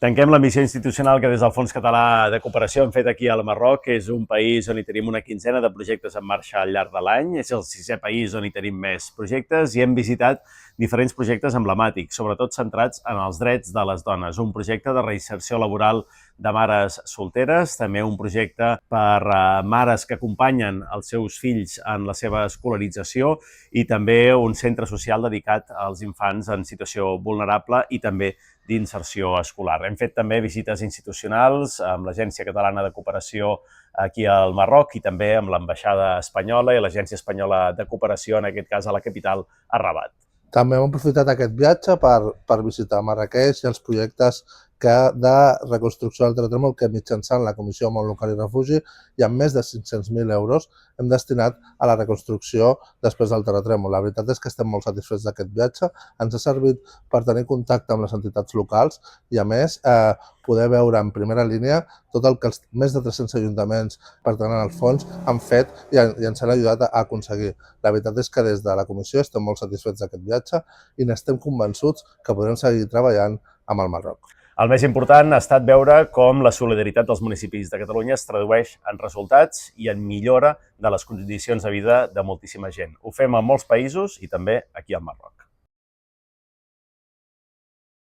Tanquem la missió institucional que des del Fons Català de Cooperació hem fet aquí al Marroc, que és un país on hi tenim una quinzena de projectes en marxa al llarg de l'any. És el sisè país on hi tenim més projectes i hem visitat diferents projectes emblemàtics, sobretot centrats en els drets de les dones. Un projecte de reinserció laboral de mares solteres, també un projecte per mares que acompanyen els seus fills en la seva escolarització i també un centre social dedicat als infants en situació vulnerable i també d'inserció escolar. Hem fet també visites institucionals amb l'Agència Catalana de Cooperació aquí al Marroc i també amb l'Ambaixada Espanyola i l'Agència Espanyola de Cooperació, en aquest cas a la capital, a Rabat. També hem aprofitat aquest viatge per visitar Marràqueix i els projectes de reconstrucció del terratrèmol que mitjançant la Comissió Món Local i Refugi i amb més de 500.000 euros hem destinat a la reconstrucció després del terratrèmol. La veritat és que estem molt satisfets d'aquest viatge. Ens ha servit per tenir contacte amb les entitats locals i, a més, poder veure en primera línia tot el que els més de 300 ajuntaments pertanyen al fons han fet i ens han ajudat a aconseguir. La veritat és que des de la comissió estem molt satisfets d'aquest viatge i n'estem convençuts que podrem seguir treballant amb el Marroc. El més important ha estat veure com la solidaritat dels municipis de Catalunya es tradueix en resultats i en millora de les condicions de vida de moltíssima gent. Ho fem a molts països i també aquí al Marroc.